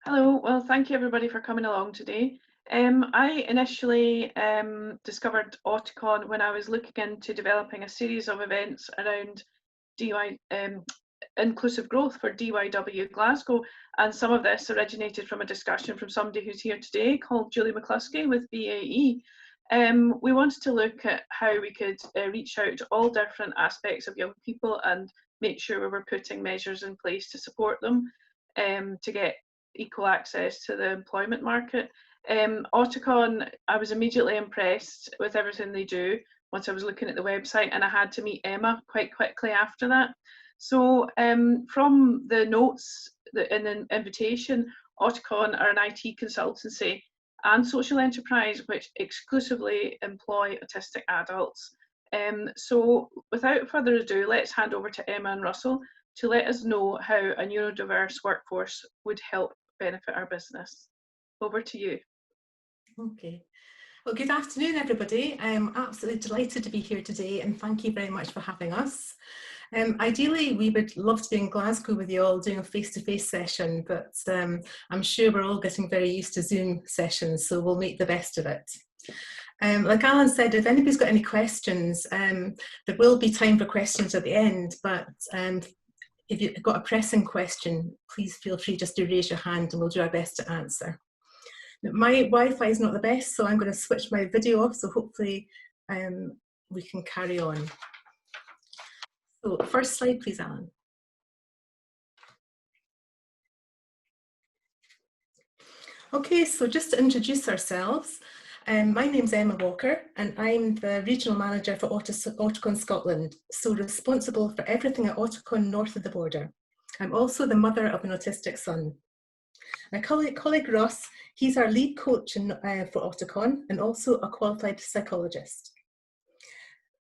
Hello, well, thank you everybody for coming along today. I initially discovered Auticon when I was looking into developing a series of events around DY, inclusive growth for DYW Glasgow, and some of this originated from a discussion from somebody who's here today called Julie McCluskey with BAE. We wanted to look at how we could reach out to all different aspects of young people and make sure we were putting measures in place to support them to get equal access to the employment market. Auticon, I was immediately impressed with everything they do once I was looking at the website, and I had to meet Emma quite quickly after that. So from the notes in the invitation, Auticon are an IT consultancy and social enterprise which exclusively employ autistic adults. So without further ado, let's hand over to Emma and Russell to let us know how a neurodiverse workforce would help benefit our business. Over to you. Okay. Well, good afternoon, everybody. I'm absolutely delighted to be here today, and thank you very much for having us. Ideally, we would love to be in Glasgow with you all doing a face-to-face session, but I'm sure we're all getting very used to Zoom sessions, so we'll make the best of it. Like Alan said, if anybody's got any questions, there will be time for questions at the end, but if you've got a pressing question, please feel free just to raise your hand and we'll do our best to answer. Now, my Wi-Fi is not the best, so I'm going to switch my video off, so hopefully we can carry on. So first slide, please, Alan. Okay, so just to introduce ourselves, my name's Emma Walker and I'm the Regional Manager for Auticon Scotland, so responsible for everything at Auticon north of the border. I'm also the mother of an autistic son. My colleague Ross, he's our lead coach for Auticon and also a qualified psychologist.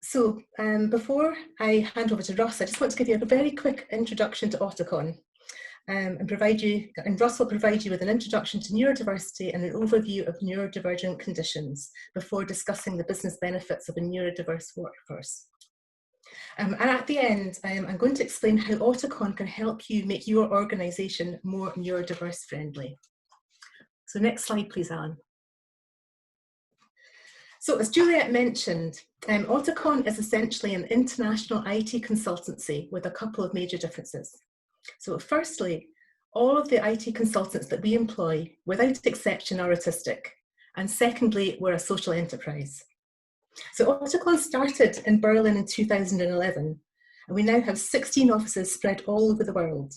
So before I hand over to Ross, I just want to give you a very quick introduction to Auticon. And Russ will provide you with an introduction to neurodiversity and an overview of neurodivergent conditions before discussing the business benefits of a neurodiverse workforce. And at the end, I'm going to explain how Auticon can help you make your organisation more neurodiverse friendly. So next slide, please, Alan. So as Juliet mentioned, Auticon is essentially an international IT consultancy with a couple of major differences. So firstly, all of the IT consultants that we employ, without exception, are autistic. And secondly, we're a social enterprise. So Auticon started in Berlin in 2011, and we now have 16 offices spread all over the world.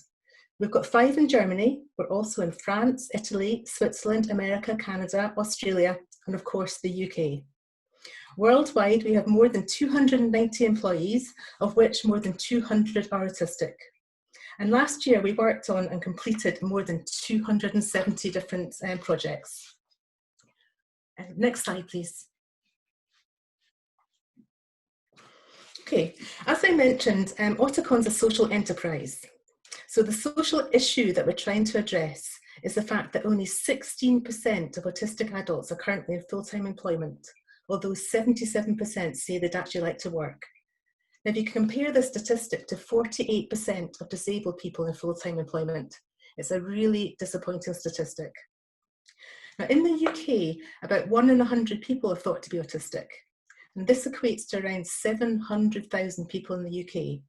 We've got 5 in Germany, we're also in France, Italy, Switzerland, America, Canada, Australia, and of course the UK. Worldwide, we have more than 290 employees, of which more than 200 are autistic. And last year we worked on and completed more than 270 different projects. Next slide, please. Okay, as I mentioned, Auticon's a social enterprise. So the social issue that we're trying to address is the fact that only 16% of autistic adults are currently in full-time employment, although 77% say they'd actually like to work. Now, if you compare this statistic to 48% of disabled people in full-time employment, it's a really disappointing statistic. Now, in the UK, about 1 in 100 people are thought to be autistic, and this equates to around 700,000 people in the UK.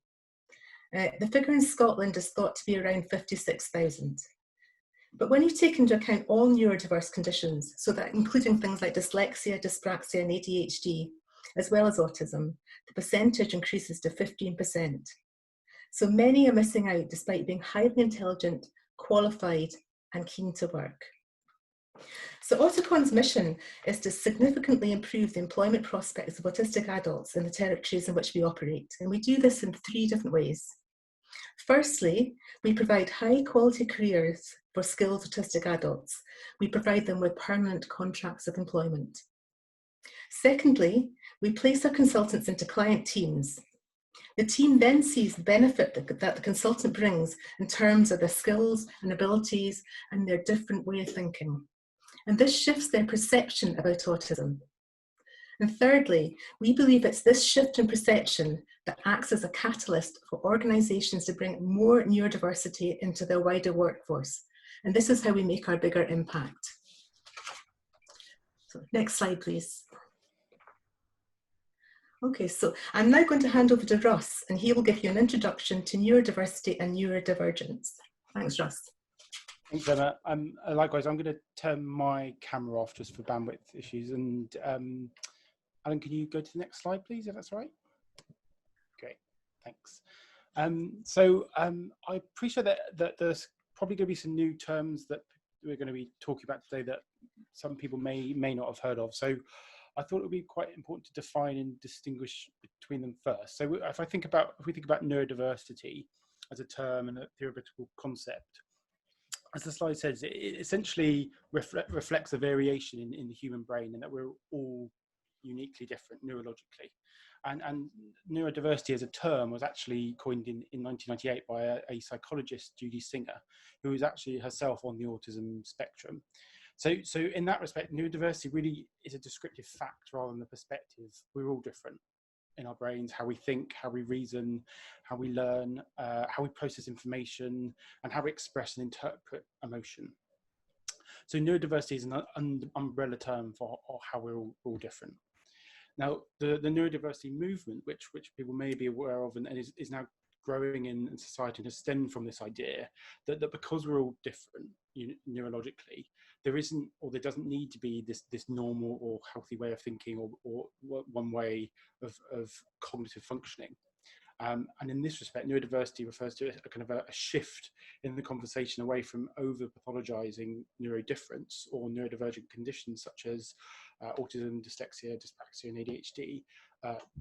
The figure in Scotland is thought to be around 56,000. But when you take into account all neurodiverse conditions, so that including things like dyslexia, dyspraxia, and ADHD, as well as autism, the percentage increases to 15%. So many are missing out despite being highly intelligent, qualified, and keen to work. So Auticon's mission is to significantly improve the employment prospects of autistic adults in the territories in which we operate, and we do this in 3 different ways. Firstly, we provide high quality careers for skilled autistic adults. We provide them with permanent contracts of employment. Secondly, we place our consultants into client teams. The team then sees the benefit that the consultant brings in terms of their skills and abilities and their different way of thinking. And this shifts their perception about autism. And thirdly, we believe it's this shift in perception that acts as a catalyst for organisations to bring more neurodiversity into their wider workforce. And this is how we make our bigger impact. So next slide, please. Okay, so I'm now going to hand over to Russ, and he will give you an introduction to neurodiversity and neurodivergence. Thanks, Russ. Thanks, Emma. Likewise, I'm going to turn my camera off just for bandwidth issues. And Alan, can you go to the next slide, please, if that's all right? Great, thanks. I appreciate that there's probably going to be some new terms that we're going to be talking about today that some people may not have heard of. So I thought it would be quite important to define and distinguish between them first. So if we think about neurodiversity as a term and a theoretical concept, as the slide says, it essentially reflects a variation in the human brain, and that we're all uniquely different neurologically. And neurodiversity as a term was actually coined in 1998 by a psychologist, Judy Singer, who is actually herself on the autism spectrum. So in that respect, neurodiversity really is a descriptive fact rather than the perspective. We're all different in our brains, how we think, how we reason, how we learn, how we process information, and how we express and interpret emotion. So neurodiversity is an umbrella term for how we're all different. Now, the neurodiversity movement, which people may be aware of and is now growing in society, has stemmed from this idea that because we're all different neurologically, there doesn't need to be this normal or healthy way of thinking or one way of cognitive functioning. And in this respect, neurodiversity refers to a kind of a shift in the conversation away from over-pathologizing neurodifference or neurodivergent conditions such as autism, dyslexia, dyspraxia, and ADHD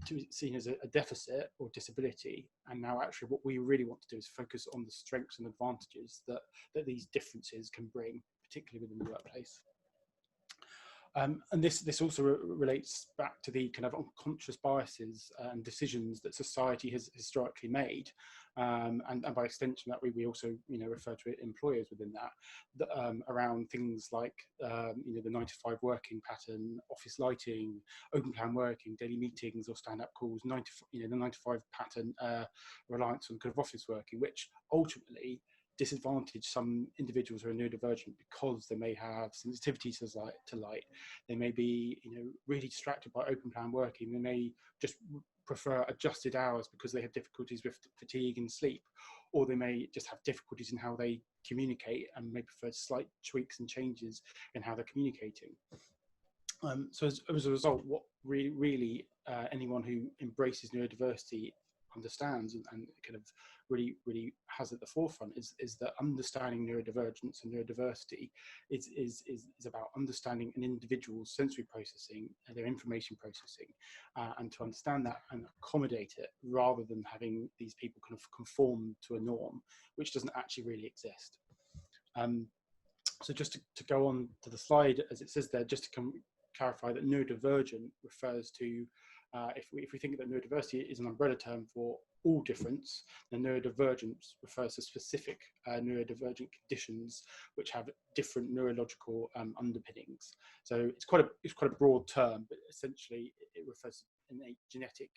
to seen as a deficit or disability. And now actually what we really want to do is focus on the strengths and advantages that these differences can bring, particularly within the workplace. And this also relates back to the kind of unconscious biases and decisions that society has historically made, and by extension that we also refer to employers within that around things like the 9-to-5 working pattern, office lighting, open plan working, daily meetings or stand-up calls, the 9-to-5 pattern, reliance on kind of office working, which ultimately disadvantage some individuals who are neurodivergent because they may have sensitivity to light. They may be really distracted by open plan working. They may just prefer adjusted hours because they have difficulties with fatigue and sleep, or they may just have difficulties in how they communicate and may prefer slight tweaks and changes in how they're communicating. So as a result, what really anyone who embraces neurodiversity understands and kind of really has at the forefront is that understanding neurodivergence and neurodiversity is about understanding an individual's sensory processing and their information processing, and to understand that and accommodate it rather than having these people kind of conform to a norm which doesn't actually really exist. So just to go on to the slide as it says there, just to clarify that neurodivergent refers to if we think that neurodiversity is an umbrella term for all difference, then neurodivergence refers to specific neurodivergent conditions which have different neurological underpinnings. So it's quite a broad term, but essentially it refers to innate genetic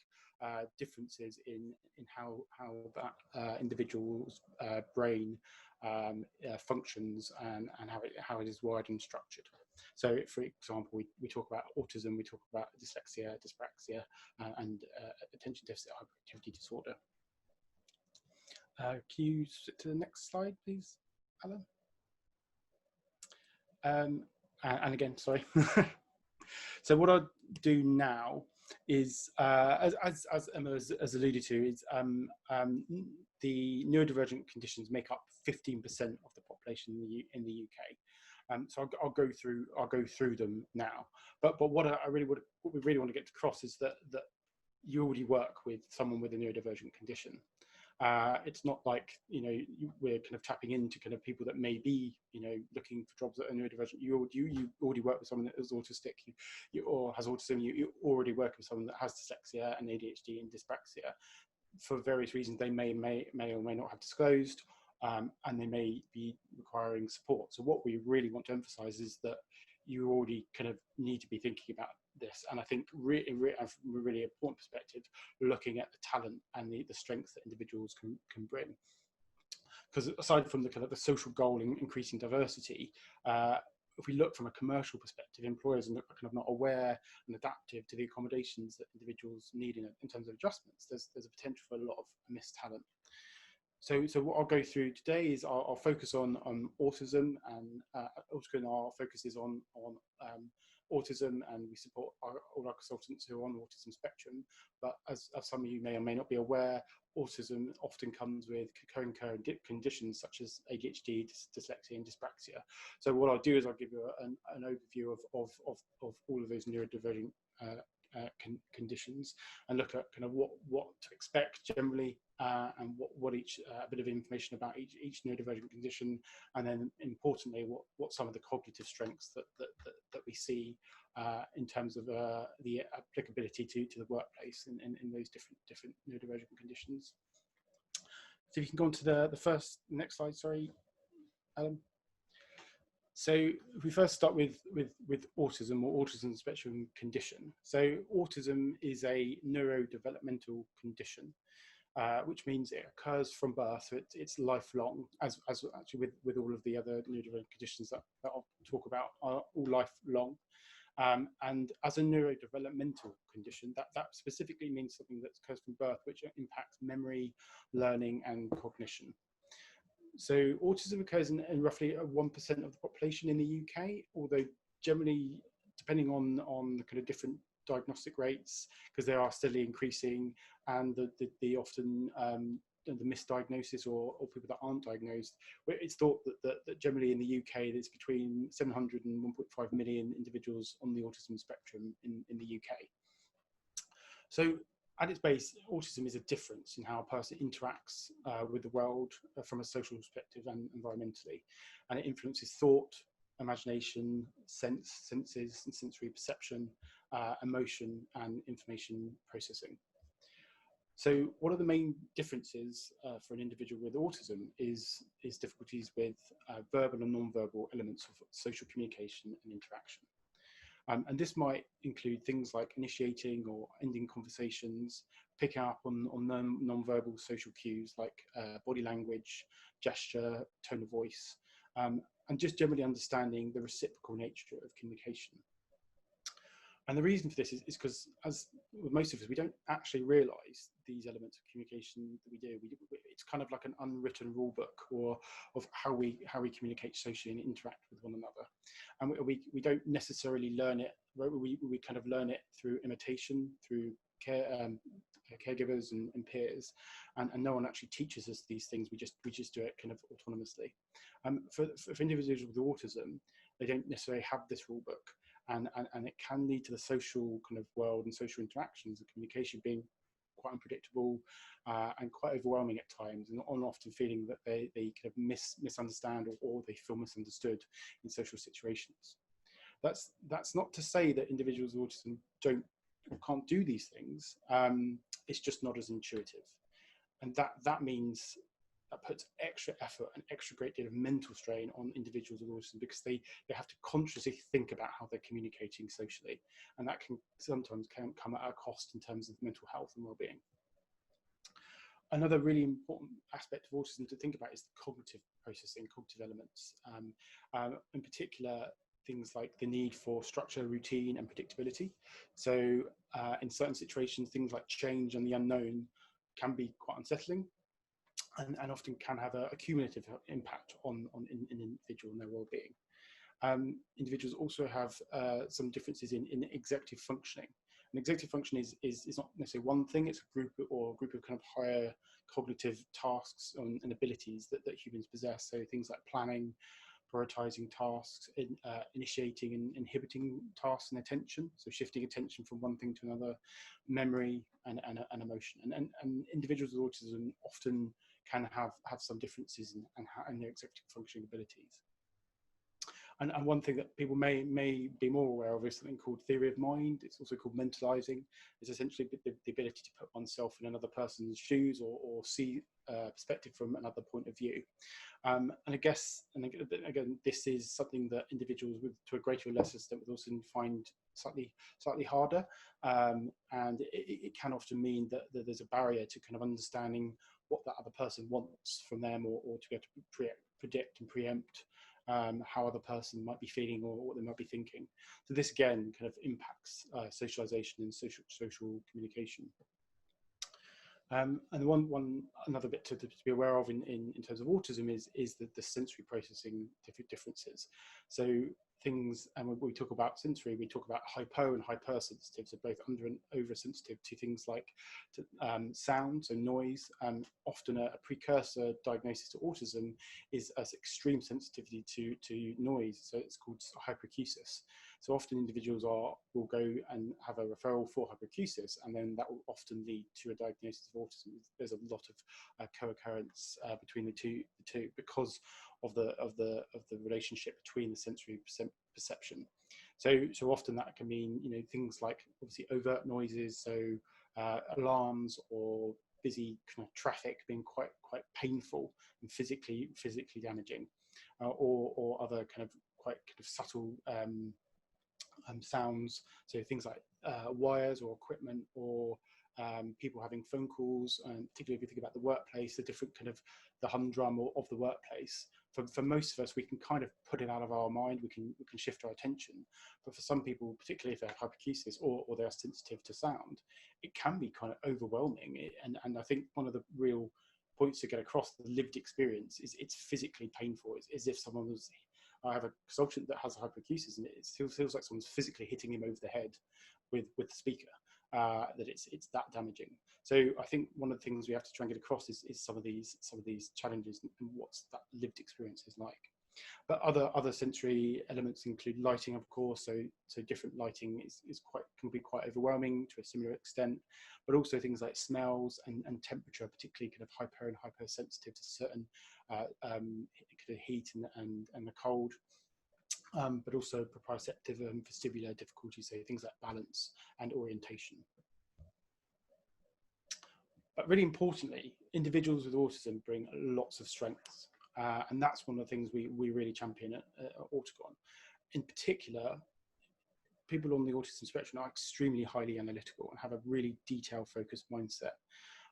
differences in how that individual's brain functions and how it is wired and structured. So, for example, we talk about autism, we talk about dyslexia, dyspraxia, and attention deficit hyperactivity disorder. Can you switch to the next slide, please, Alan? And again, sorry. So what I'll do now is, as Emma has alluded to, is the neurodivergent conditions make up 15% of the population in the UK. So I'll go through them now. But what we really want to get across is that you already work with someone with a neurodivergent condition. It's not like we're kind of tapping into kind of people that may be looking for jobs that are neurodivergent. You already work with someone that is autistic, or has autism. You already work with someone that has dyslexia and ADHD and dyspraxia. For various reasons, they may or may not have disclosed. And they may be requiring support. So what we really want to emphasize is that you already kind of need to be thinking about this. And I think really important perspective, looking at the talent and the strengths that individuals can bring. because aside from the kind of the social goal in increasing diversity, if we look from a commercial perspective, employers are kind of not aware and adaptive to the accommodations that individuals need in terms of adjustments. There's a potential for a lot of missed talent. So what I'll go through today is I'll focus on autism, and Auticon, our focus is on autism, and we support all our consultants who are on the autism spectrum. But as some of you may or may not be aware, autism often comes with co-occurring conditions such as ADHD, dyslexia, and dyspraxia. So what I'll do is I'll give you an overview of all of those neurodivergent conditions, and look at kind of what to expect generally, and what each a bit of information about each neurodivergent condition, and then importantly what some of the cognitive strengths that we see in terms of the applicability to the workplace in those different neurodivergent conditions. So if you can go on to the next slide, sorry, Alan. So if we first start with autism, or autism spectrum condition. So autism is a neurodevelopmental condition, which means it occurs from birth, so it's lifelong, as actually with all of the other neurodivergent conditions that I'll talk about are all lifelong. And as a neurodevelopmental condition, that specifically means something that occurs from birth, which impacts memory, learning, and cognition. So autism occurs in roughly 1% of the population in the UK, although generally, depending on the kind of different diagnostic rates, because they are steadily increasing, and the often the misdiagnosis or people that aren't diagnosed, it's thought that generally in the UK there's between 700 and 1.5 million individuals on the autism spectrum in the UK. So at its base, autism is a difference in how a person interacts with the world from a social perspective and environmentally, and it influences thought, imagination, senses and sensory perception, emotion, and information processing. So what are the main differences for an individual with autism is difficulties with verbal and non-verbal elements of social communication and interaction. And this might include things like initiating or ending conversations, picking up on non-verbal social cues like body language, gesture, tone of voice, and just generally understanding the reciprocal nature of communication. And the reason for this is because, as with most of us, we don't actually realise these elements of communication that we do. It's kind of like an unwritten rule book of how we communicate socially and interact with one another. And we don't necessarily learn it. We kind of learn it through imitation, through caregivers and peers, and no one actually teaches us these things. We just do it kind of autonomously. For individuals with autism, they don't necessarily have this rule book. And it can lead to the social kind of world and social interactions and communication being quite unpredictable and quite overwhelming at times, and often feeling that they kind of misunderstand or they feel misunderstood in social situations. That's not to say that individuals with autism can't do these things. It's just not as intuitive, and that means that puts extra effort and extra great deal of mental strain on individuals with autism, because they have to consciously think about how they're communicating socially, and that can sometimes come at a cost in terms of mental health and well-being. Another really important aspect of autism to think about is the cognitive processing, cognitive elements, in particular things like the need for structure, routine, and predictability. So in certain situations, things like change and the unknown can be quite unsettling, and often can have a cumulative impact on an individual and their well-being. Individuals also have some differences in executive functioning. And executive function is not necessarily one thing, it's a group of kind of higher cognitive tasks and abilities that humans possess. So things like planning, prioritizing tasks, initiating and inhibiting tasks and attention, so shifting attention from one thing to another, memory and emotion. And individuals with autism often can have some differences in their executive functioning abilities. And one thing that people may be more aware of is something called theory of mind. It's also called mentalizing. It's essentially the ability to put oneself in another person's shoes or see perspective from another point of view. And I guess, and again, this is something that individuals to a greater or lesser extent with autism find slightly harder. And it can often mean that there's a barrier to kind of understanding what that other person wants from them, or to be able to predict and preempt how other person might be feeling or what they might be thinking. So this again kind of impacts socialization and social communication. And another bit to be aware of in terms of autism is the sensory processing differences. So things, and when we talk about sensory, we talk about hypo and hypersensitive, so both under and oversensitive to things like sound, so noise. Often a precursor diagnosis to autism is as extreme sensitivity to noise, so it's called hyperacusis. So often individuals will go and have a referral for hyperacusis, and then that will often lead to a diagnosis of autism. There's a lot of co-occurrence between the two because of the relationship between the sensory perception. So often that can mean, you know, things like obviously overt noises, so alarms or busy kind of traffic being quite painful and physically damaging, or other kind of quite kind of subtle sounds, so things like wires or equipment, or people having phone calls, particularly if you think about the workplace, the different kind of the humdrum of the workplace. For most of us, we can kind of put it out of our mind, we can shift our attention, but for some people, particularly if they have hyperacusis or they are sensitive to sound, it can be kind of overwhelming. And I think one of the real points to get across the lived experience is it's physically painful. It's as if someone was, I have a consultant that has hyperacusis, and it feels like someone's physically hitting him over the head with the speaker, that it's that damaging. So I think one of the things we have to try and get across is some of these challenges and what's that lived experience is like. But other sensory elements include lighting, of course. So different lighting can be quite overwhelming to a similar extent, but also things like smells and temperature, particularly kind of hyper and hypersensitive to certain kind of heat and the cold. But also proprioceptive and vestibular difficulties, so things like balance and orientation. But really importantly, individuals with autism bring lots of strengths, and that's one of the things we really champion at Auticon. In particular, people on the autism spectrum are extremely highly analytical and have a really detail-focused mindset.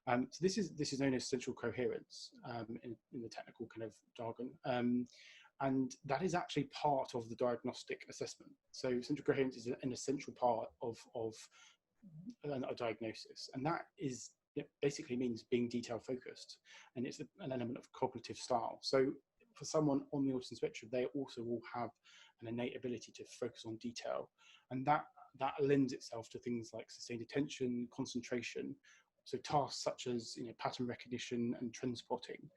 So this is known as central coherence in the technical kind of jargon. And that is actually part of the diagnostic assessment. So central coherence is an essential part of a diagnosis, and that is, it basically means being detail focused, and it's an element of cognitive style. So for someone on the autism spectrum, they also will have an innate ability to focus on detail, and that lends itself to things like sustained attention, concentration. So tasks such as, you know, pattern recognition and trend spotting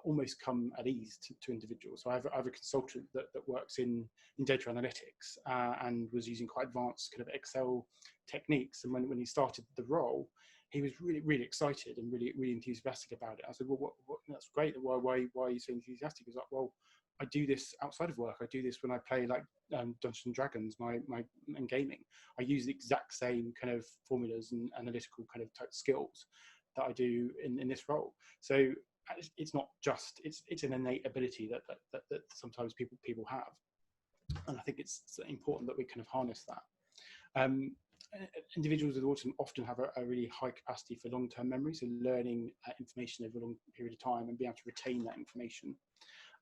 almost come at ease to individuals. So I have a consultant that works in data analytics and was using quite advanced kind of Excel techniques. And when he started the role, he was really excited and really enthusiastic about it. I said, well, what that's great. Why are you so enthusiastic? He was like, well, I do this outside of work. I do this when I play like Dungeons and Dragons, and gaming. I use the exact same kind of formulas and analytical kind of type skills that I do in this role. So it's not just, it's an innate ability that sometimes people have, and I think it's important that we kind of harness that. Individuals with autism often have a really high capacity for long-term memory, so learning information over a long period of time and being able to retain that information.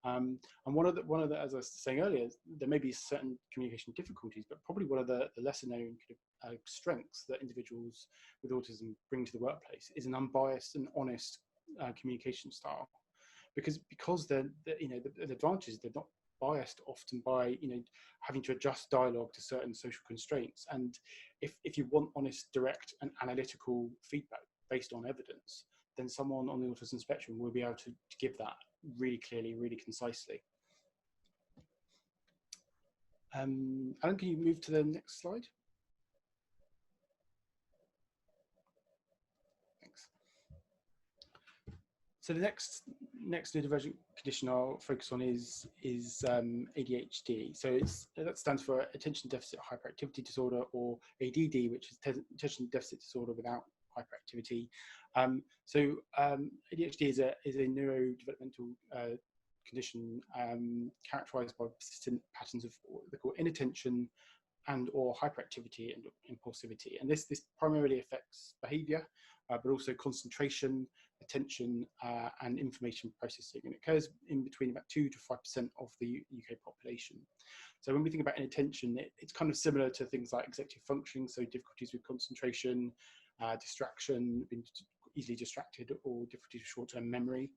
And one of the, as I was saying earlier, there may be certain communication difficulties, but probably one of the lesser known kind of strengths that individuals with autism bring to the workplace is an unbiased and honest communication style, because the advantage is they're not biased often by, you know, having to adjust dialogue to certain social constraints. And if you want honest, direct and analytical feedback based on evidence, then someone on the autism spectrum will be able to give that really clearly, really concisely. Alan, can you move to the next slide? Thanks. So the next neurodivergent condition I'll focus on is ADHD. So that stands for Attention Deficit Hyperactivity Disorder, or ADD, which is Attention Deficit Disorder without hyperactivity. So ADHD is a neurodevelopmental condition characterized by persistent patterns of what they call inattention and or hyperactivity and impulsivity. And this primarily affects behavior, but also concentration, attention, and information processing. And it occurs in between about 2 to 5% of the UK population. So when we think about inattention, it's kind of similar to things like executive functioning, so difficulties with concentration, distraction, being easily distracted, or difficulties with short-term memory.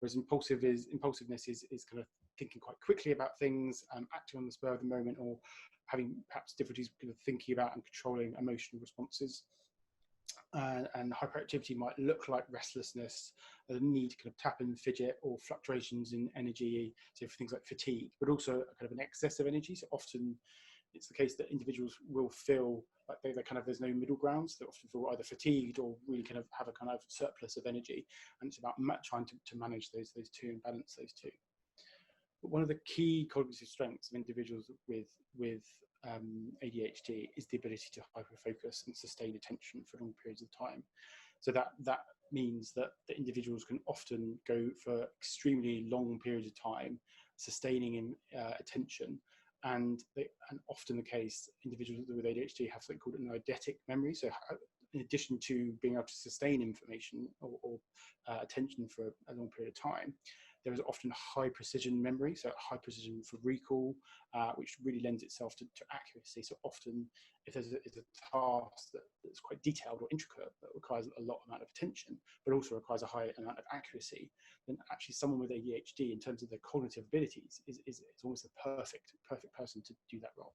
Whereas impulsiveness is kind of thinking quite quickly about things, acting on the spur of the moment, or having perhaps difficulties kind of thinking about and controlling emotional responses. And hyperactivity might look like restlessness, a need to kind of tap and fidget, or fluctuations in energy, so for things like fatigue, but also a kind of an excess of energy. So often it's the case that individuals will feel like there's no middle ground. So they often feel either fatigued or really kind of have a kind of surplus of energy. And it's about trying to manage those two and balance those two. But one of the key cognitive strengths of individuals with ADHD is the ability to hyperfocus and sustain attention for long periods of time. So that means that the individuals can often go for extremely long periods of time, sustaining attention. And often the case, individuals with ADHD have something called an eidetic memory. So in addition to being able to sustain information or attention for a long period of time, there is often high precision memory, so high precision for recall, which really lends itself to accuracy. So often, if there's a task that's quite detailed or intricate, that requires a lot amount of attention, but also requires a high amount of accuracy, then actually someone with ADHD, in terms of their cognitive abilities, is almost the perfect person to do that role.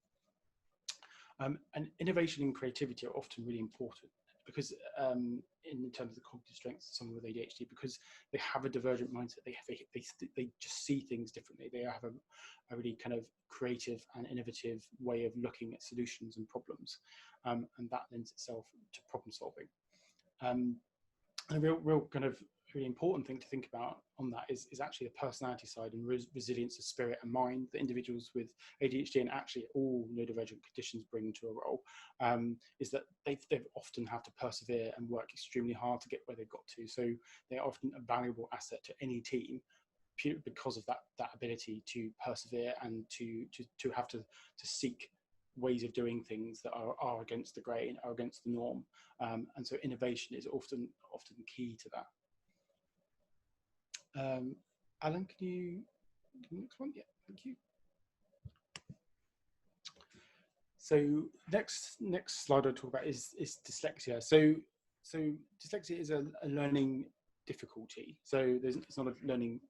And innovation and creativity are often really important, because in terms of the cognitive strengths of someone with ADHD, because they have a divergent mindset, they just see things differently. They have a really kind of creative and innovative way of looking at solutions and problems, and that lends itself to problem solving. A real kind of really important thing to think about on that is actually the personality side and resilience of spirit and mind that individuals with ADHD, and actually all neurodivergent conditions, bring to a role, is that they often have to persevere and work extremely hard to get where they've got to. So they're often a valuable asset to any team because of that ability to persevere and to have to seek ways of doing things that are against the grain, are against the norm. And so innovation is often key to that. Alan, can you next one? Yeah, thank you. So next slide I'll talk about is dyslexia. So dyslexia is a learning difficulty. So it's not a learning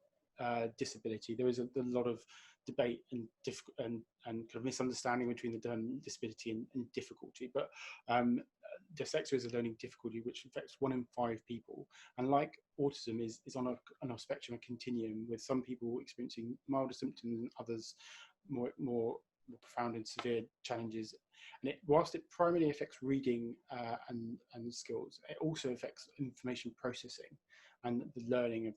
disability. There is a lot of debate and kind of misunderstanding between the term disability and difficulty, but dyslexia is a learning difficulty which affects 1 in 5 people, and like autism is on a spectrum, a continuum, with some people experiencing milder symptoms and others more profound and severe challenges. And whilst it primarily affects reading and skills, it also affects information processing and the learning of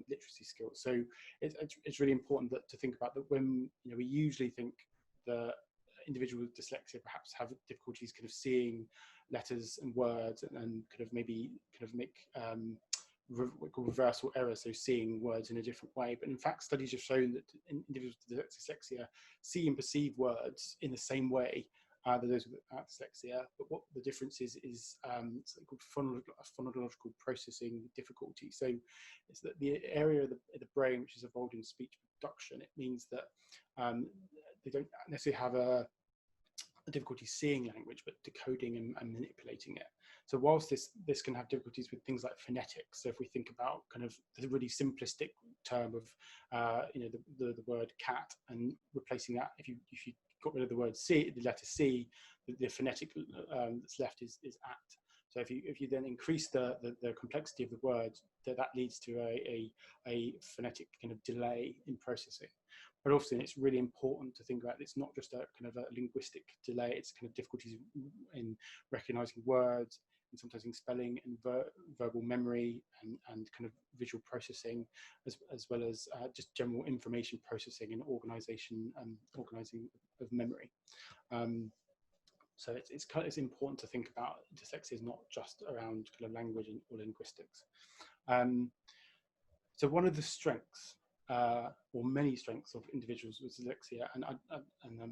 literacy skills. So it's really important to think about that when we usually think that individuals with dyslexia perhaps have difficulties kind of seeing letters and words, and kind of maybe kind of make reversal error, so seeing words in a different way. But in fact, studies have shown that individuals with dyslexia see and perceive words in the same way that those without dyslexia. But what the difference is something called phonological processing difficulty. So it's that the area of the brain which is involved in speech production. It means that they don't necessarily have a difficulty seeing language, but decoding and manipulating it. So whilst this can have difficulties with things like phonetics, so if we think about kind of the really simplistic term of the word cat, and replacing that, if you got rid of the word C, the letter C, the phonetic that's left is at. So if you then increase the complexity of the word, that leads to a phonetic kind of delay in processing. But also, it's really important to think about it's not just a kind of a linguistic delay, it's kind of difficulties in recognizing words, and sometimes in spelling and verbal memory, and kind of visual processing, as well as just general information processing and organizing of memory. So it's important to think about dyslexia is not just around kind of language or linguistics. So one of the strengths or many strengths of individuals with dyslexia, and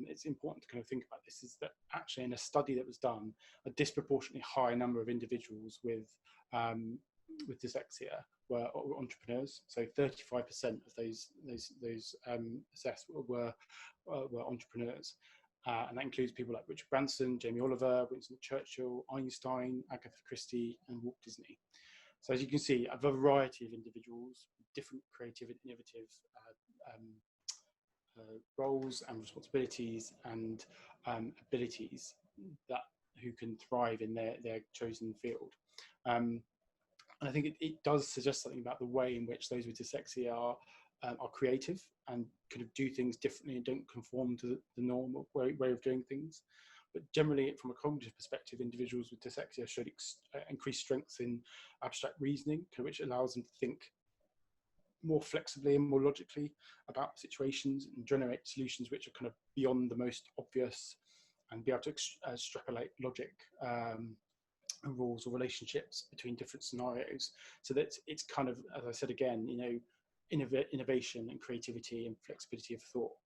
it's important to kind of think about this, is that actually in a study that was done, a disproportionately high number of individuals with dyslexia were entrepreneurs. So 35% of those assessed were entrepreneurs, and that includes people like Richard Branson, Jamie Oliver, Winston Churchill, Einstein, Agatha Christie, and Walt Disney. So as you can see, a variety of individuals with different creative and innovative roles and responsibilities and abilities who can thrive in their chosen field. And I think it does suggest something about the way in which those with dyslexia are creative and kind of do things differently and don't conform to the normal way of doing things. But generally, from a cognitive perspective, individuals with dyslexia showed increased strengths in abstract reasoning, which allows them to think more flexibly and more logically about situations and generate solutions which are kind of beyond the most obvious, and be able to extrapolate logic rules or relationships between different scenarios. So that it's kind of, as I said again, you know, innovation and creativity and flexibility of thought.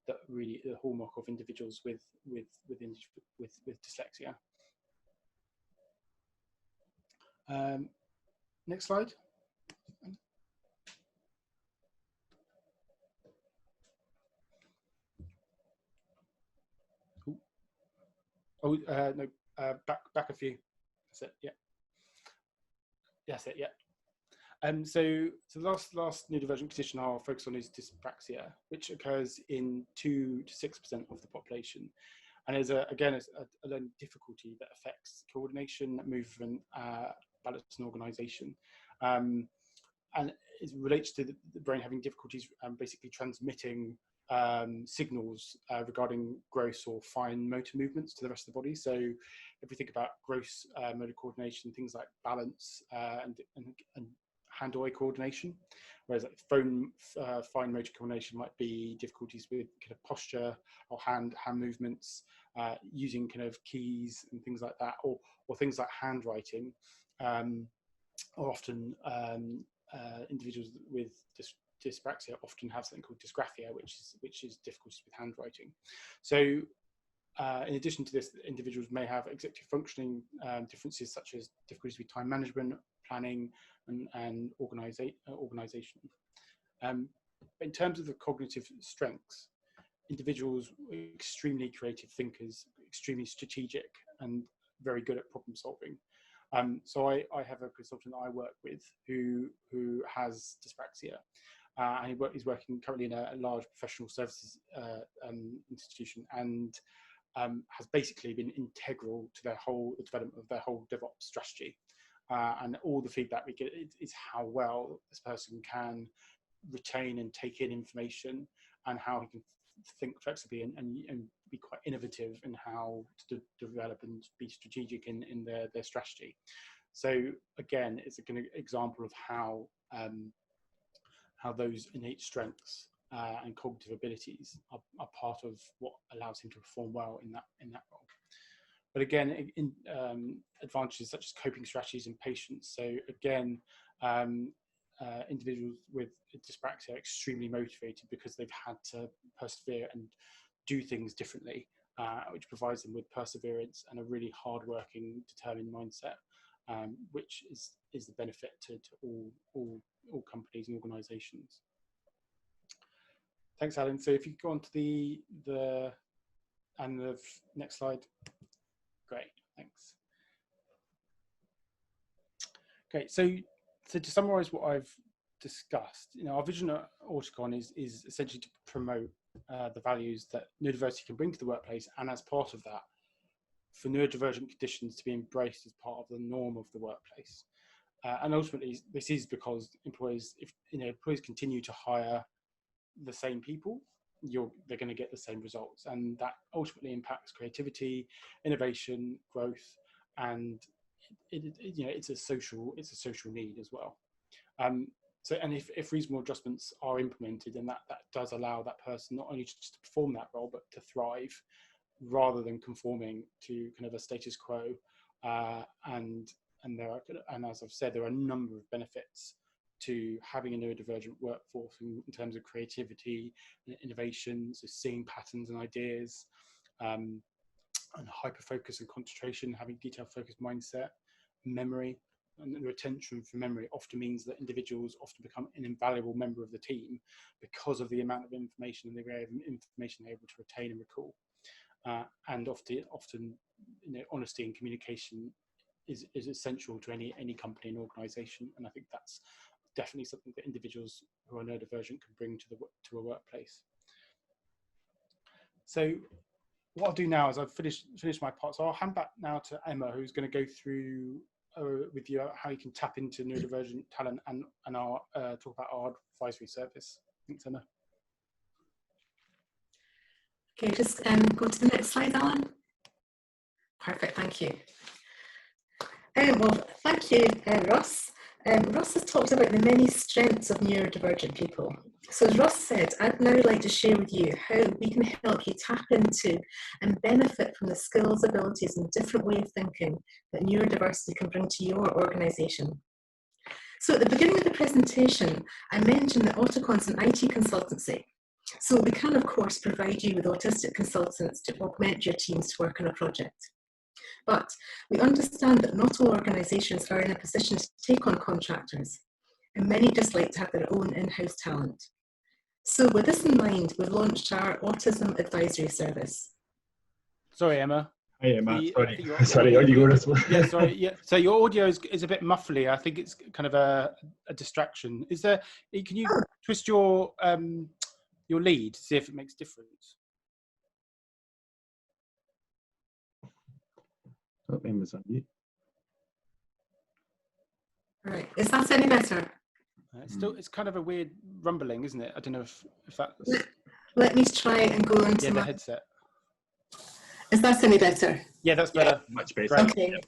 That really the hallmark of individuals with dyslexia. Next slide. No, back a few. That's it. Yeah. That's it. Yeah. So the last neurodivergent condition I'll focus on is dyspraxia, which occurs in 2 to 6% of the population, and is again a learning difficulty that affects coordination, movement, balance, and organisation, and it relates to the brain having difficulties basically transmitting signals regarding gross or fine motor movements to the rest of the body. So if we think about gross motor coordination, things like balance and hand-eye coordination, whereas like fine motor coordination might be difficulties with kind of posture or hand movements, using kind of keys and things like that, or things like handwriting. Or often individuals with dyspraxia often have something called dysgraphia, which is difficulties with handwriting. So in addition to this, individuals may have executive functioning differences, such as difficulties with time management, planning, and organisation. In terms of the cognitive strengths, individuals are extremely creative thinkers, extremely strategic, and very good at problem solving. So I have a consultant I work with who has dyspraxia, and he's working currently in a large professional services institution, and has basically been integral to the development of their whole DevOps strategy. And all the feedback we get is how well this person can retain and take in information, and how he can think flexibly and be quite innovative in how to develop and be strategic in their strategy. So again, it's a kind of example of how those innate strengths and cognitive abilities are part of what allows him to perform well in that role. But again, advantages such as coping strategies and patience. So again, individuals with dyspraxia are extremely motivated because they've had to persevere and do things differently, which provides them with perseverance and a really hardworking, determined mindset, which is the benefit to all companies and organisations. Thanks, Alan. So if you go on to the next slide. Great, thanks. Okay, so to summarise what I've discussed, our vision at Auticon is essentially to promote the values that neurodiversity can bring to the workplace, and as part of that, for neurodivergent conditions to be embraced as part of the norm of the workplace. And ultimately, this is because employers continue to hire the same people, they're going to get the same results, and that ultimately impacts creativity, innovation, growth, and it's a social need as well. So, and if reasonable adjustments are implemented, then that does allow that person not only just to perform that role, but to thrive, rather than conforming to kind of a status quo. And as I've said, there are a number of benefits to having a neurodivergent workforce in terms of creativity and innovation, so seeing patterns and ideas, and hyper focus and concentration, having detail focused mindset, memory. And the retention from memory often means that individuals often become an invaluable member of the team because of the amount of information and the array of information they're able to retain and recall. And often, honesty and communication is essential to any company and organisation. And I think that's definitely something that individuals who are neurodivergent can bring to a workplace. So what I'll do now is I've finished my part. So I'll hand back now to Emma, who's going to go through with you how you can tap into neurodivergent talent and our talk about our advisory service. Thanks, Emma. Okay, just go to the next slide, Alan. Perfect, thank you. Well, thank you, Ross. Ross has talked about the many strengths of neurodivergent people. So as Ross said, I'd now like to share with you how we can help you tap into and benefit from the skills, abilities and different way of thinking that neurodiversity can bring to your organisation. So at the beginning of the presentation, I mentioned that Auticon is an IT consultancy. So we can, of course, provide you with autistic consultants to augment your teams to work on a project. But we understand that not all organisations are in a position to take on contractors, and many just like to have their own in-house talent. So with this in mind, we've launched our Autism Advisory Service. Sorry, Emma. Hey, Emma. Sorry, you go as well. Yeah, sorry. Yeah. So your audio is a bit muffly. I think it's kind of a distraction. Is there? Can you twist your lead, see if it makes a difference? Oh, Emma's on mute. Right, is that any better? It's kind of a weird rumbling, isn't it? I don't know if that's... Let me try and go into the headset. Is that any better? Yeah, that's better. Yeah, much better. Great. Okay.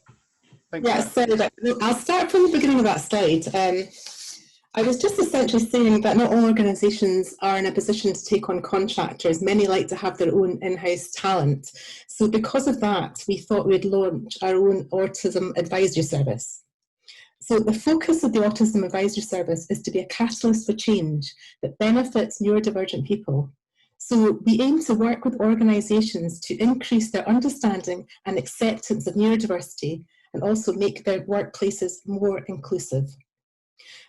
Thanks. Yeah, so I'll start from the beginning of that slide. I was just essentially saying that not all organisations are in a position to take on contractors. Many like to have their own in-house talent. So because of that, we thought we'd launch our own Autism Advisory Service. So the focus of the Autism Advisory Service is to be a catalyst for change that benefits neurodivergent people. So we aim to work with organisations to increase their understanding and acceptance of neurodiversity and also make their workplaces more inclusive.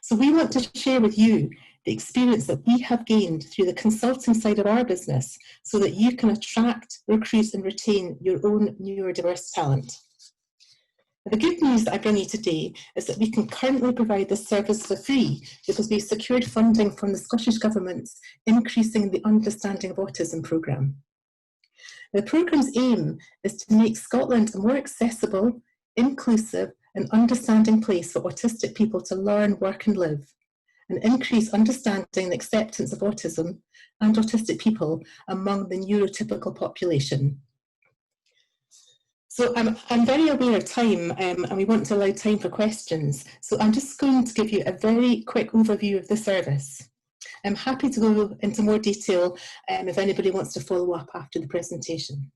So we want to share with you the experience that we have gained through the consulting side of our business so that you can attract, recruit and retain your own neurodiverse talent. The good news that I bring you today is that we can currently provide this service for free because we've secured funding from the Scottish Government's Increasing the Understanding of Autism programme. The programme's aim is to make Scotland a more accessible, inclusive and understanding place for autistic people to learn, work and live, and increase understanding and acceptance of autism and autistic people among the neurotypical population. So I'm very aware of time and we want to allow time for questions. So I'm just going to give you a very quick overview of the service. I'm happy to go into more detail if anybody wants to follow up after the presentation.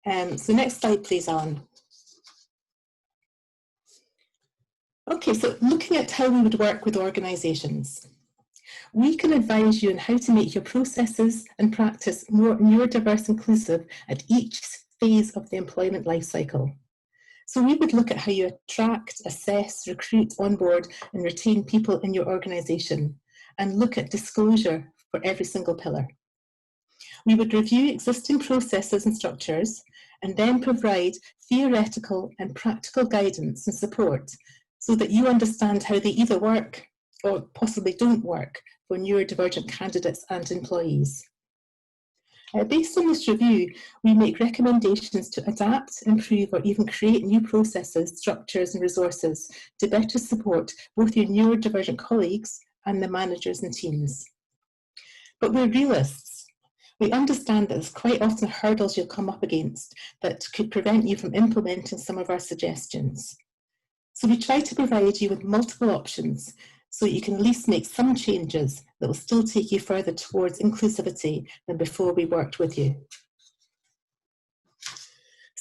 So next slide please, Alan. Okay, so looking at how we would work with organisations. We can advise you on how to make your processes and practice more neurodiverse inclusive at each phase of the employment life cycle. So we would look at how you attract, assess, recruit, onboard and retain people in your organisation and look at disclosure for every single pillar. We would review existing processes and structures and then provide theoretical and practical guidance and support so that you understand how they either work or possibly don't work for neurodivergent candidates and employees. Based on this review, we make recommendations to adapt, improve or even create new processes, structures and resources to better support both your neurodivergent colleagues and the managers and teams. But we're realists. We understand that there's quite often hurdles you'll come up against that could prevent you from implementing some of our suggestions. So we try to provide you with multiple options so you can at least make some changes that will still take you further towards inclusivity than before we worked with you.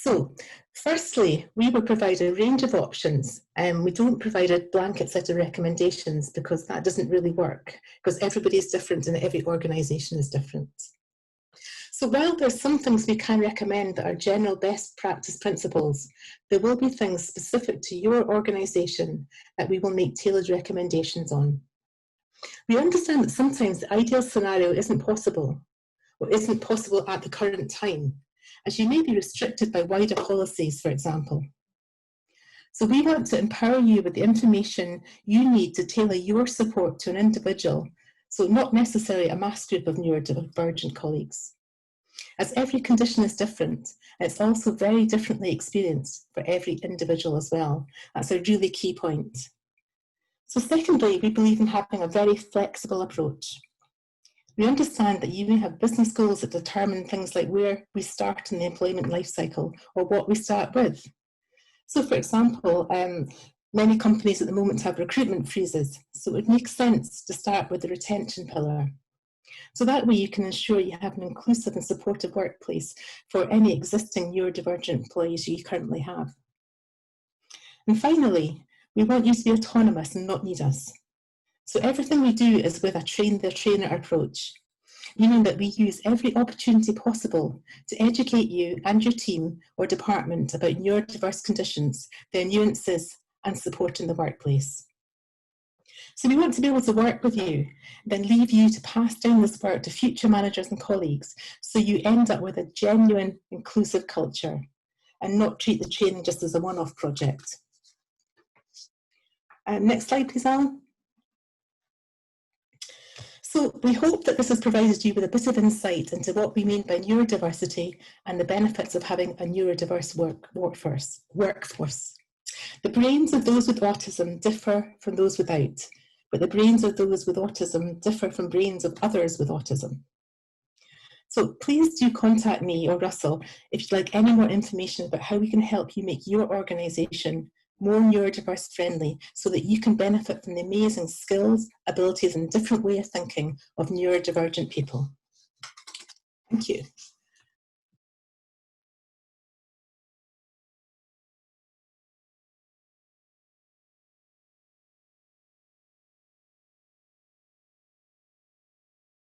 So, firstly, we will provide a range of options, and we don't provide a blanket set of recommendations because that doesn't really work, because everybody is different and every organisation is different. So while there's some things we can recommend that are general best practice principles, there will be things specific to your organisation that we will make tailored recommendations on. We understand that sometimes the ideal scenario isn't possible, or isn't possible at the current time, as you may be restricted by wider policies, for example. So we want to empower you with the information you need to tailor your support to an individual, so not necessarily a mass group of neurodivergent colleagues. As every condition is different, it's also very differently experienced for every individual as well. That's a really key point. So secondly, we believe in having a very flexible approach. We understand that you may have business goals that determine things like where we start in the employment life cycle or what we start with. So for example, many companies at the moment have recruitment freezes, so it makes sense to start with the retention pillar. So that way you can ensure you have an inclusive and supportive workplace for any existing neurodivergent employees you currently have. And finally, we want you to be autonomous and not need us. So everything we do is with a train-the-trainer approach, meaning that we use every opportunity possible to educate you and your team or department about neurodiverse conditions, their nuances, and support in the workplace. So we want to be able to work with you, then leave you to pass down this work to future managers and colleagues, so you end up with a genuine, inclusive culture, and not treat the training just as a one-off project. Next slide, please, Alan. So we hope that this has provided you with a bit of insight into what we mean by neurodiversity and the benefits of having a neurodiverse workforce. The brains of those with autism differ from those without, but the brains of those with autism differ from brains of others with autism. So please do contact me or Russell if you'd like any more information about how we can help you make your organisation more neurodiverse friendly so that you can benefit from the amazing skills, abilities and different way of thinking of neurodivergent people. Thank you.